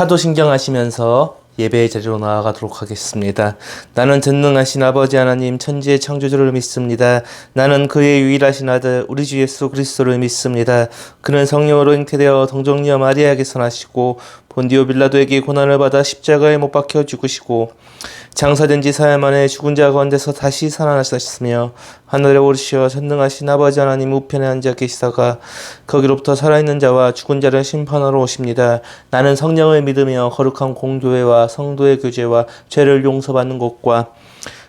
사도신경 하시면서 예배의 자리로 나아가도록 하겠습니다. 나는 전능하신 아버지 하나님 천지의 창조주를 믿습니다. 나는 그의 유일하신 아들 우리 주 예수 그리스도를 믿습니다. 그는 성령으로 잉태되어 동정녀 마리아에게서 나시고 본디오 빌라도에게 고난을 받아 십자가에 못 박혀 죽으시고 장사된 지 4일 만에 죽은 자 가운데서 다시 살아나셨으며 하늘에 오르시어 전능하신 아버지 하나님 우편에 앉아 계시다가 거기로부터 살아있는 자와 죽은 자를 심판하러 오십니다. 나는 성령을 믿으며 거룩한 공교회와 성도의 교제와 죄를 용서받는 것과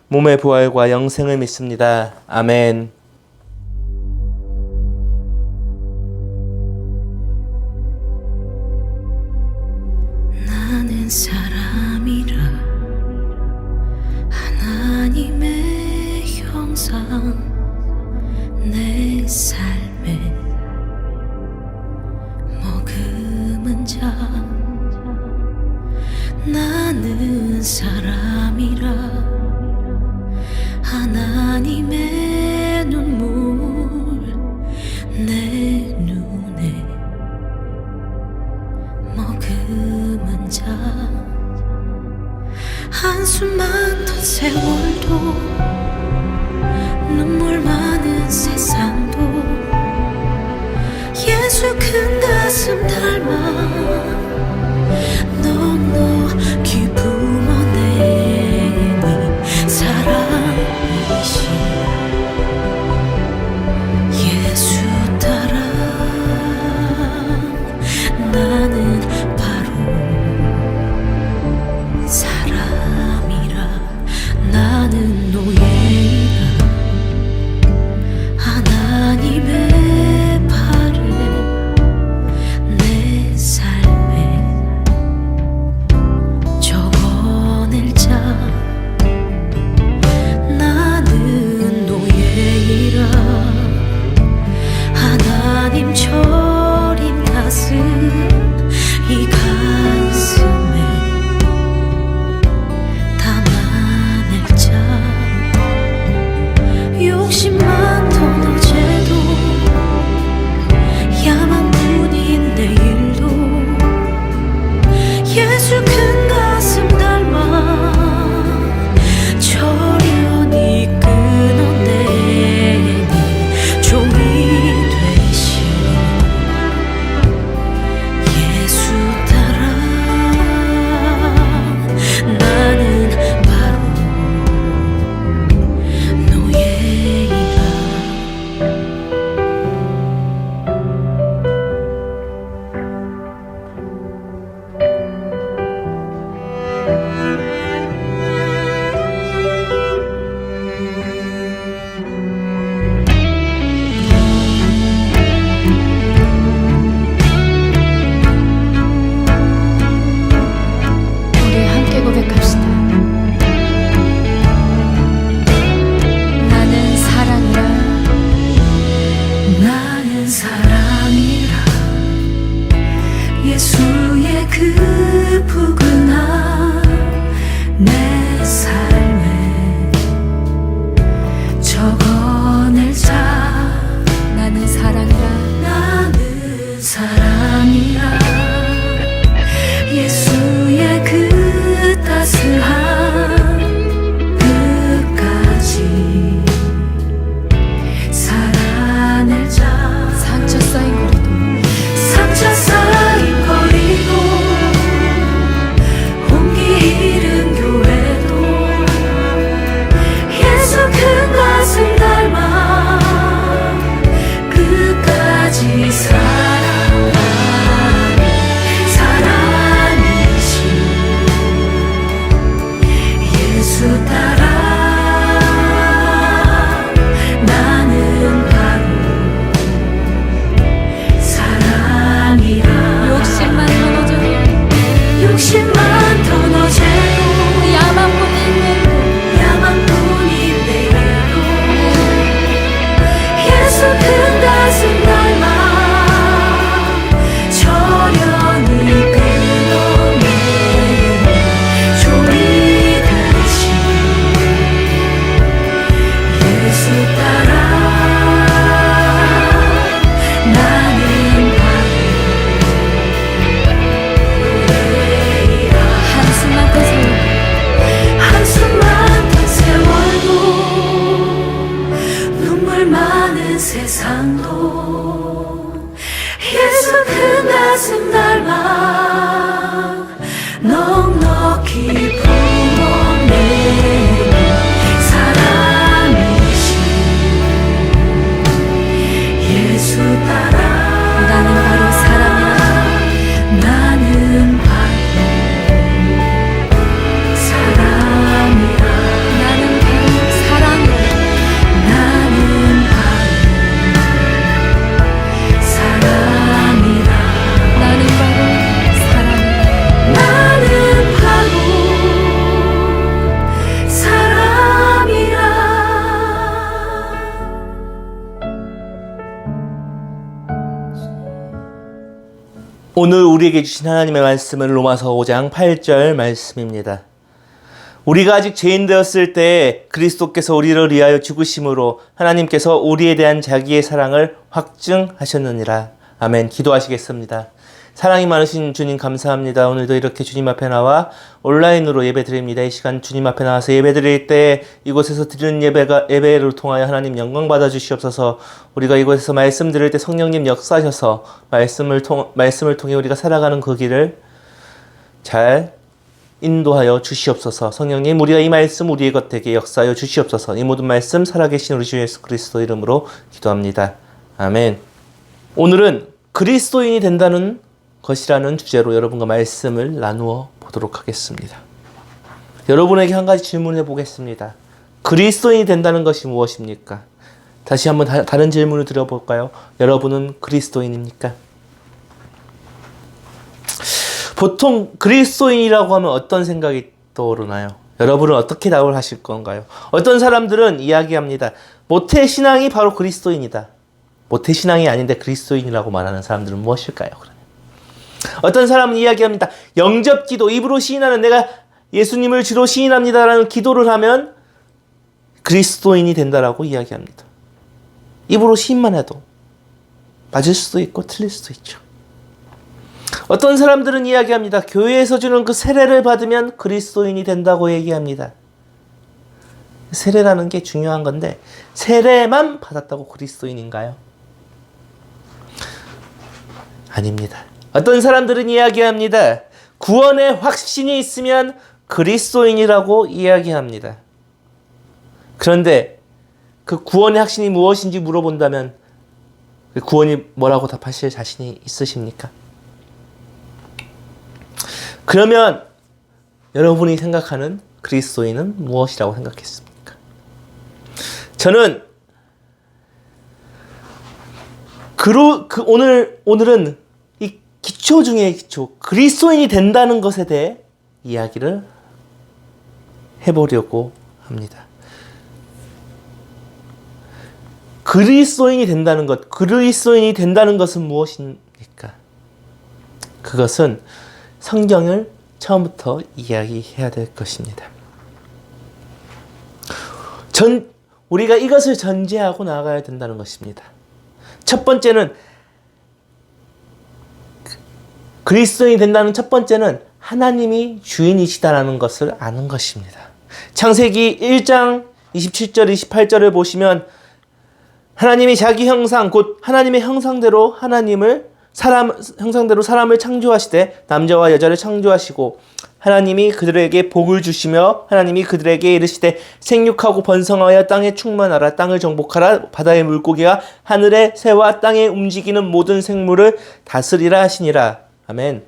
몸의 부활과 영생을 믿습니다. 아멘. 나는 사람이라 하나님의 형상 내 삶에 머금은 자 나는 사람이라 하나님의 눈물 내 눈에 머금은 자 한숨 많던 세월도 눈물 많은 세상도 예수 큰 가슴 닮아 너무 기쁨어내니 사랑이시 예수 따라 나는 바로 사람이라 나는 노예이라 하나님의 팔에 내 삶에 적어낼 자 나는 노예이라 하나님 저린 가슴 이 가슴에 담아낼 자 욕심 많던 어제도 야만뿐인 내일도 예수 큰 가슴 닮아 저련히 끊어내니 종이 되신 예수 따라 나는 바로 노예이라 우리 함께 고백합시다. 나는 사랑이라 나는 사랑이라 예수의 그 푸근함 내 삶에 적어낼 자 나는 사랑이라 나는 사랑이라 예수의 그 따스함 끝까지 살아낼 자 상처 쌓인 거리도 오늘 우리에게 주신 하나님의 말씀은 로마서 5장 8절 말씀입니다. 우리가 아직 죄인 되었을 때 그리스도께서 우리를 위하여 죽으심으로 하나님께서 우리에 대한 자기의 사랑을 확증하셨느니라. 아멘. 기도하시겠습니다. 사랑이 많으신 주님 감사합니다. 오늘도 이렇게 주님 앞에 나와 온라인으로 예배 드립니다. 이 시간 주님 앞에 나와서 예배 드릴 때 이곳에서 드리는 예배를 통하여 하나님 영광 받아 주시옵소서. 우리가 이곳에서 말씀 드릴 때 성령님 역사하셔서 말씀을 통해 우리가 살아가는 그 길을 잘 인도하여 주시옵소서. 성령님, 우리가 이 말씀 우리의 겉에게 역사하여 주시옵소서. 이 모든 말씀 살아계신 우리 주 예수 그리스도 이름으로 기도합니다. 아멘. 오늘은 그리스도인이 된다는 것이라는 주제로 여러분과 말씀을 나누어 보도록 하겠습니다. 여러분에게 한 가지 질문해 보겠습니다. 그리스도인이 된다는 것이 무엇입니까? 다시 한번 다른 질문을 드려볼까요? 여러분은 그리스도인입니까? 보통 그리스도인이라고 하면 어떤 생각이 떠오르나요? 여러분은 어떻게 답을 하실 건가요? 어떤 사람들은 이야기합니다. 모태신앙이 바로 그리스도인이다. 모태신앙이 아닌데 그리스도인이라고 말하는 사람들은 무엇일까요? 어떤 사람은 이야기합니다. 영접기도, 입으로 시인하는, 내가 예수님을 주로 시인합니다라는 기도를 하면 그리스도인이 된다라고 이야기합니다. 입으로 시인만 해도 맞을 수도 있고 틀릴 수도 있죠. 어떤 사람들은 이야기합니다. 교회에서 주는 그 세례를 받으면 그리스도인이 된다고 얘기합니다. 세례라는 게 중요한 건데 세례만 받았다고 그리스도인인가요? 아닙니다. 어떤 사람들은 이야기합니다. 구원의 확신이 있으면 그리스도인이라고 이야기합니다. 그런데 그 구원의 확신이 무엇인지 물어본다면 그 구원이 뭐라고 답하실 자신이 있으십니까? 그러면 여러분이 생각하는 그리스도인은 무엇이라고 생각했습니까? 저는 오늘은 이 기초 중에 기초, 그리스도인이 된다는 것에 대해 이야기를 해보려고 합니다. 그리스도인이 된다는 것은 무엇입니까? 그것은 성경을 처음부터 이야기해야 될 것입니다. 우리가 이것을 전제하고 나아가야 된다는 것입니다. 첫 번째는 그리스도인이 된다는 첫 번째는 하나님이 주인이시다라는 것을 아는 것입니다. 창세기 1장 27절 28절을 보시면 하나님이 자기 형상 곧 하나님의 형상대로 사람을 창조하시되 남자와 여자를 창조하시고 하나님이 그들에게 복을 주시며 하나님이 그들에게 이르시되 생육하고 번성하여 땅에 충만하라 땅을 정복하라 바다의 물고기와 하늘의 새와 땅에 움직이는 모든 생물을 다스리라 하시니라. 아멘.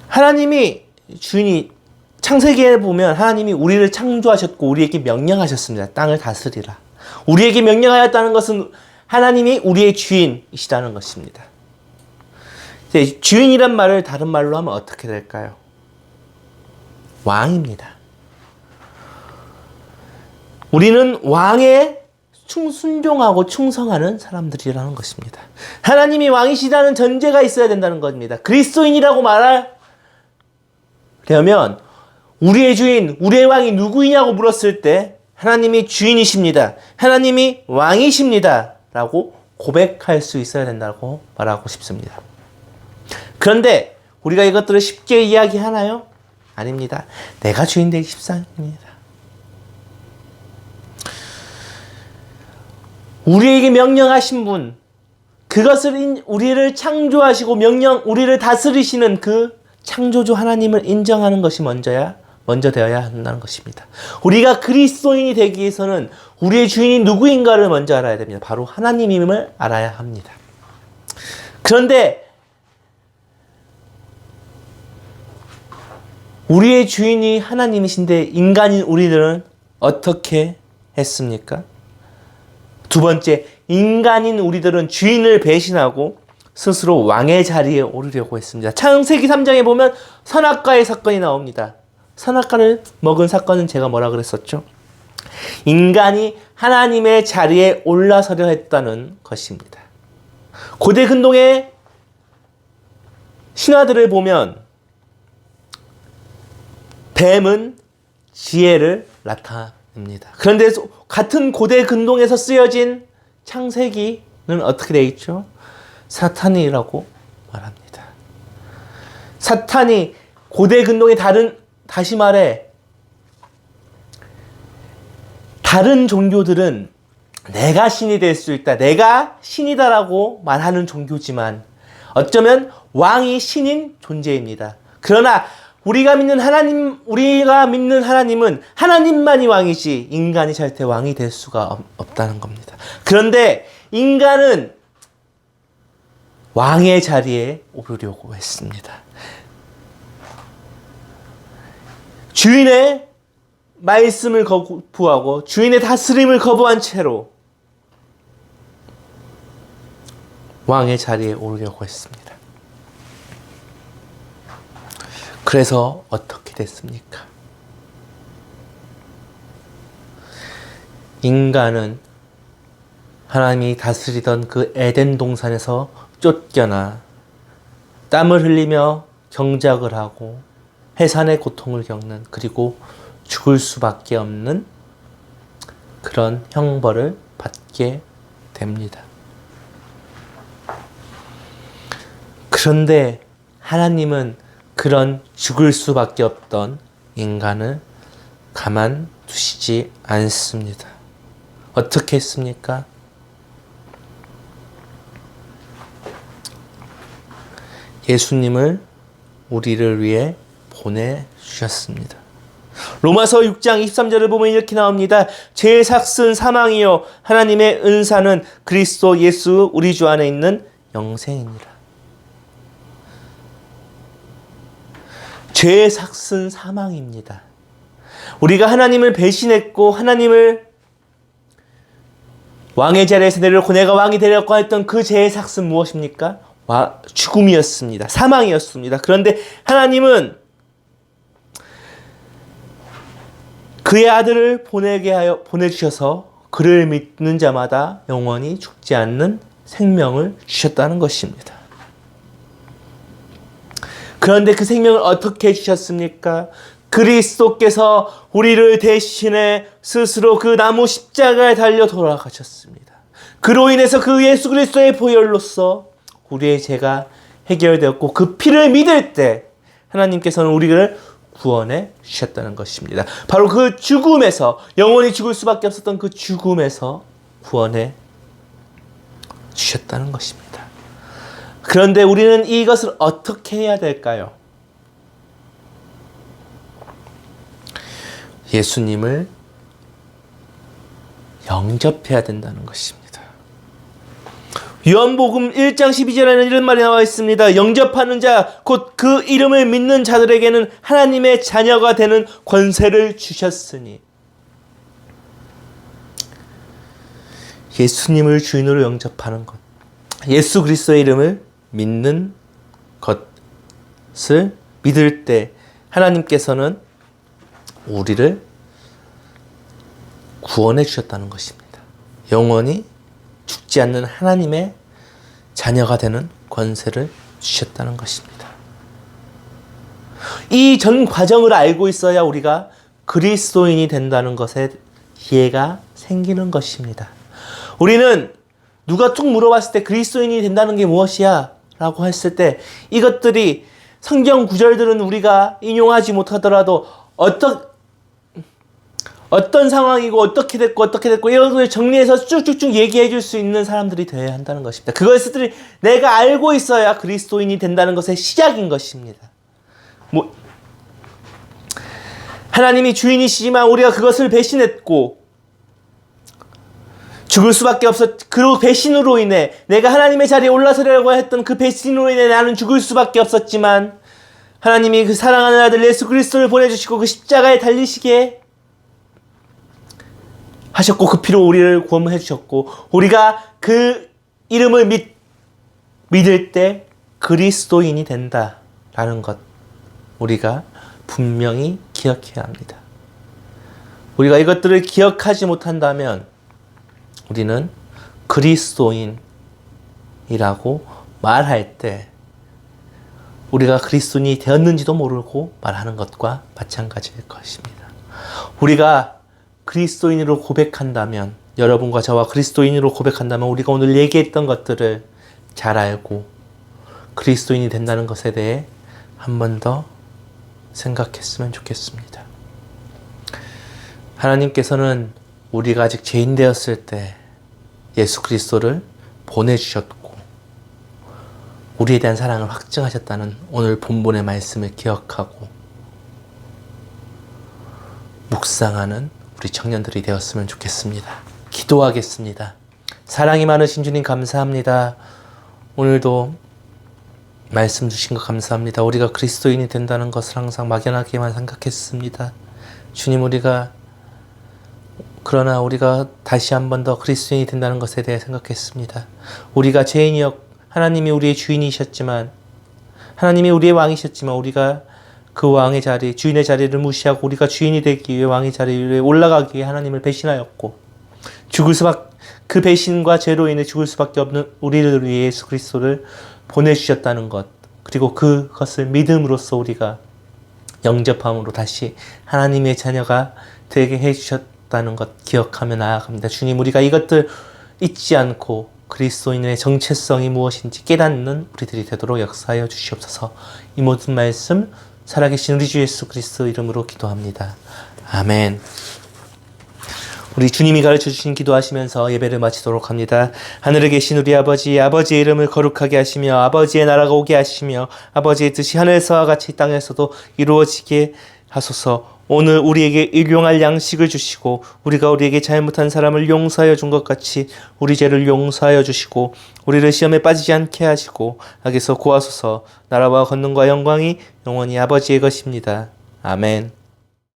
하나님이 주인이 창세기에 보면 하나님이 우리를 창조하셨고 우리에게 명령하셨습니다. 땅을 다스리라. 우리에게 명령하였다는 것은 하나님이 우리의 주인이시다는 것입니다. 주인이란 말을 다른 말로 하면 어떻게 될까요? 왕입니다. 우리는 왕에 순종하고 충성하는 사람들이라는 것입니다. 하나님이 왕이시다는 전제가 있어야 된다는 겁니다. 그리스도인이라고 말하려면 우리의 주인, 우리의 왕이 누구이냐고 물었을 때 하나님이 주인이십니다. 하나님이 왕이십니다. 라고 고백할 수 있어야 된다고 말하고 싶습니다. 그런데 우리가 이것들을 쉽게 이야기하나요? 아닙니다. 내가 주인 되기 쉽습니다. 우리에게 명령하신 분, 그것을 우리를 창조하시고 우리를 다스리시는 그 창조주 하나님을 인정하는 것이 먼저 되어야 한다는 것입니다. 우리가 그리스도인이 되기 위해서는 우리의 주인이 누구인가를 먼저 알아야 됩니다. 바로 하나님임을 알아야 합니다. 그런데 우리의 주인이 하나님이신데 인간인 우리들은 어떻게 했습니까? 두 번째, 인간인 우리들은 주인을 배신하고 스스로 왕의 자리에 오르려고 했습니다. 창세기 3장에 보면 선악과의 사건이 나옵니다. 선악과를 먹은 사건은 제가 뭐라 그랬었죠? 인간이 하나님의 자리에 올라서려 했다는 것입니다. 고대 근동의 신화들을 보면 뱀은 지혜를 나타냅니다. 그런데 같은 고대 근동에서 쓰여진 창세기는 어떻게 되어 있죠? 사탄이라고 말합니다. 사탄이 고대 근동의 다시 말해 다른 종교들은 내가 신이 될 수 있다, 내가 신이다라고 말하는 종교지만 어쩌면 왕이 신인 존재입니다. 그러나 우리가 믿는 하나님은 하나님만이 왕이지 인간이 절대 왕이 될 수가 없다는 겁니다. 그런데 인간은 왕의 자리에 오르려고 했습니다. 주인의 말씀을 거부하고 주인의 다스림을 거부한 채로 왕의 자리에 오르려고 했습니다. 그래서 어떻게 됐습니까? 인간은 하나님이 다스리던 그 에덴 동산에서 쫓겨나 땀을 흘리며 경작을 하고 해산의 고통을 겪는, 그리고 죽을 수밖에 없는 그런 형벌을 받게 됩니다. 그런데 하나님은 그런 죽을 수밖에 없던 인간을 가만 두시지 않습니다. 어떻게 했습니까? 예수님을 우리를 위해 보내주셨습니다. 로마서 6장 23절을 보면 이렇게 나옵니다. 죄의 삭은 사망이요 하나님의 은사는 그리스도 예수 우리 주 안에 있는 영생이니라. 죄의 삭은 사망입니다. 우리가 하나님을 배신했고 하나님을 왕의 자리에서 내려놓고 내가 왕이 되려고 했던 그 죄의 삭은 무엇입니까? 죽음이었습니다. 사망이었습니다. 그런데 하나님은 그의 아들을 보내주셔서 그를 믿는 자마다 영원히 죽지 않는 생명을 주셨다는 것입니다. 그런데 그 생명을 어떻게 주셨습니까? 그리스도께서 우리를 대신해 스스로 그 나무 십자가에 달려 돌아가셨습니다. 그로 인해서 그 예수 그리스도의 보혈로서 우리의 죄가 해결되었고 그 피를 믿을 때 하나님께서는 우리를 구원해 주셨다는 것입니다. 바로 그 죽음에서, 영원히 죽을 수밖에 없었던 그 죽음에서 구원해 주셨다는 것입니다. 그런데 우리는 이것을 어떻게 해야 될까요? 예수님을 영접해야 된다는 것입니다. 요한복음 1장 12절에는 이런 말이 나와 있습니다. 영접하는 자, 곧 그 이름을 믿는 자들에게는 하나님의 자녀가 되는 권세를 주셨으니. 예수님을 주인으로 영접하는 것, 예수 그리스도의 이름을 믿는 것을 믿을 때 하나님께서는 우리를 구원해 주셨다는 것입니다. 영원히 죽지 않는 하나님의 자녀가 되는 권세를 주셨다는 것입니다. 이 전 과정을 알고 있어야 우리가 그리스도인이 된다는 것에 이해가 생기는 것입니다. 우리는 누가 툭 물어봤을 때 그리스도인이 된다는 게 무엇이야? 라고 했을 때 이것들이 성경 구절들은 우리가 인용하지 못하더라도 어떤 상황이고 어떻게 됐고 이런 걸 정리해서 쭉쭉쭉 얘기해 줄 수 있는 사람들이 되어야 한다는 것입니다. 그것들이 내가 알고 있어야 그리스도인이 된다는 것의 시작인 것입니다. 하나님이 주인이시지만 우리가 그것을 배신했고 죽을 수밖에 그 배신으로 인해 내가 하나님의 자리에 올라서려고 했던 그 배신으로 인해 나는 죽을 수밖에 없었지만 하나님이 그 사랑하는 아들 예수 그리스도를 보내주시고 그 십자가에 달리시게 하셨고 그 피로 우리를 구원해 주셨고 우리가 그 이름을 믿을 때 그리스도인이 된다라는 것 우리가 분명히 기억해야 합니다. 우리가 이것들을 기억하지 못한다면 우리는 그리스도인이라고 말할 때 우리가 그리스도인이 되었는지도 모르고 말하는 것과 마찬가지일 것입니다. 우리가 그리스도인으로 고백한다면, 여러분과 저와 그리스도인으로 고백한다면 우리가 오늘 얘기했던 것들을 잘 알고 그리스도인이 된다는 것에 대해 한 번 더 생각했으면 좋겠습니다. 하나님께서는 우리가 아직 죄인 되었을 때 예수 그리스도를 보내주셨고 우리에 대한 사랑을 확증하셨다는 오늘 본문의 말씀을 기억하고 묵상하는 우리 청년들이 되었으면 좋겠습니다. 기도하겠습니다. 사랑이 많으신 주님 감사합니다. 오늘도 말씀 주신 것 감사합니다. 우리가 그리스도인이 된다는 것을 항상 막연하게만 생각했습니다. 주님, 그러나 우리가 다시 한 번 더 그리스도인이 된다는 것에 대해 생각했습니다. 우리가 하나님이 우리의 주인이셨지만, 하나님이 우리의 왕이셨지만, 우리가 그 왕의 자리, 주인의 자리를 무시하고 우리가 주인이 되기 위해 왕의 자리에 올라가기 위해 하나님을 배신하였고, 그 배신과 죄로 인해 죽을 수밖에 없는 우리를 위해 예수 그리스도를 보내주셨다는 것, 그리고 그것을 믿음으로써 우리가 영접함으로 다시 하나님의 자녀가 되게 해주셨다는 것 기억하며 나아갑니다. 주님, 우리가 이것들 잊지 않고 그리스도인의 정체성이 무엇인지 깨닫는 우리들이 되도록 역사하여 주시옵소서. 이 모든 말씀 살아계신 우리 주 예수 그리스도 이름으로 기도합니다. 아멘. 우리 주님이 가르쳐주신 기도하시면서 예배를 마치도록 합니다. 하늘에 계신 우리 아버지의 이름을 거룩하게 하시며 아버지의 나라가 오게 하시며 아버지의 뜻이 하늘에서와 같이 땅에서도 이루어지게 하소서. 오늘 우리에게 일용할 양식을 주시고 우리가 우리에게 잘못한 사람을 용서하여 준 것 같이 우리 죄를 용서하여 주시고 우리를 시험에 빠지지 않게 하시고 악에서 구하소서. 나라와 권능과 영광이 영원히 아버지의 것입니다. 아멘.